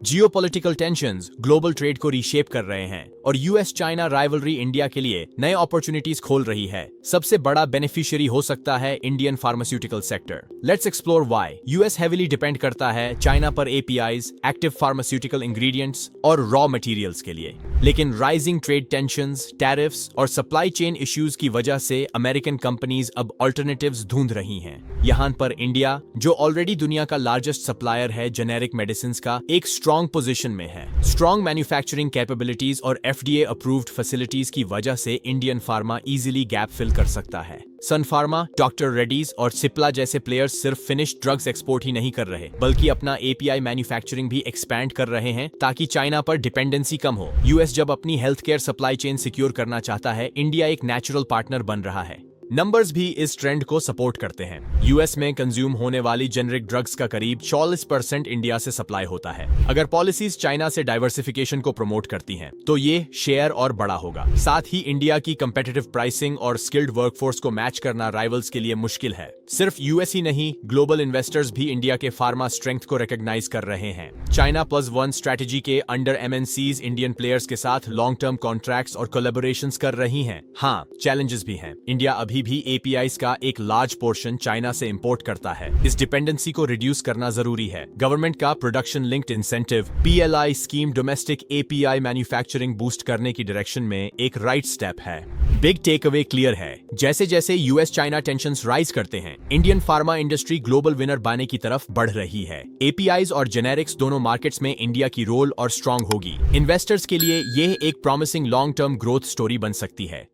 Geopolitical tensions global trade को reshape कर रहे हैं और यूएस चाइना राइवलरी इंडिया के लिए नए अपॉर्चुनिटीज खोल रही है। सबसे बड़ा बेनिफिशियरी हो सकता है Indian pharmaceutical sector. Let's explore why. US heavily depend करता है चाइना पर एपीआईज, एक्टिव फार्मास्यूटिकल इंग्रेडिएंट्स और रॉ मटेरियल्स के लिए। लेकिन राइजिंग ट्रेड टेंशंस, टैरिफ्स और सप्लाई चेन इश्यूज की वजह से अमेरिकन कंपनीज अब अल्टरनेटिव्स ढूंढ रही हैं। यहाँ पर इंडिया, जो ऑलरेडी दुनिया का लार्जेस्ट सप्लायर है जेनेरिक मेडिसिन का, एक स्ट्रॉन्ग पोजीशन में है। स्ट्रॉन्ग मैन्युफैक्चरिंग कैपेबिलिटीज और एफडीए अप्रूव्ड फैसिलिटीज की वजह से Indian pharma easily gap fill कर सकता है। सन फार्मा, डॉक्टर रेड्डीज और सिप्ला जैसे प्लेयर्स सिर्फ फिनिश्ड ड्रग्स एक्सपोर्ट ही नहीं कर रहे, बल्कि अपना एपीआई मैन्युफैक्चरिंग भी एक्सपैंड कर रहे हैं ताकि चाइना पर डिपेंडेंसी कम हो। यूएस जब अपनी health care supply chain secure करना चाहता है, इंडिया एक नेचुरल पार्टनर बन रहा है। नंबर्स भी इस ट्रेंड को सपोर्ट करते हैं। यूएस में कंज्यूम होने वाली जेनेरिक ड्रग्स का करीब 40% इंडिया से सप्लाई होता है। अगर पॉलिसीज चाइना से डाइवर्सिफिकेशन को प्रमोट करती हैं, तो ये शेयर और बड़ा होगा। साथ ही इंडिया की कंपेटिटिव प्राइसिंग और स्किल्ड वर्कफोर्स को मैच करना राइवल्स के लिए मुश्किल है। सिर्फ यूएस ही नहीं, ग्लोबल इन्वेस्टर्स भी इंडिया के फार्मा स्ट्रेंथ को रिकॉग्नाइज कर रहे हैं। चाइना प्लस वन स्ट्रेटेजी के अंडर एमएनसीज इंडियन प्लेयर्स के साथ लॉन्ग टर्म कॉन्ट्रैक्ट्स और कोलैबोरेशंस कर रही हैं। हाँ, चैलेंजेस भी हैं। इंडिया अभी भी एपीआईज का एक लार्ज पोर्शन चाइना से इंपोर्ट करता है। इस डिपेंडेंसी को रिड्यूस करना जरूरी है। गवर्नमेंट का production linked incentive PLI scheme domestic API manufacturing boost करने की डायरेक्शन में एक राइट स्टेप है। बिग टेक अवे क्लियर है। जैसे जैसे यूएस चाइना टेंशंस राइज करते हैं, Indian pharma industry global winner बनने की तरफ बढ़ रही है। एपीआईज और जेनेरिक्स दोनों मार्केट्स में इंडिया की रोल और स्ट्रांग होगी। इन्वेस्टर्स के लिए यह एक promising long term growth story बन सकती है।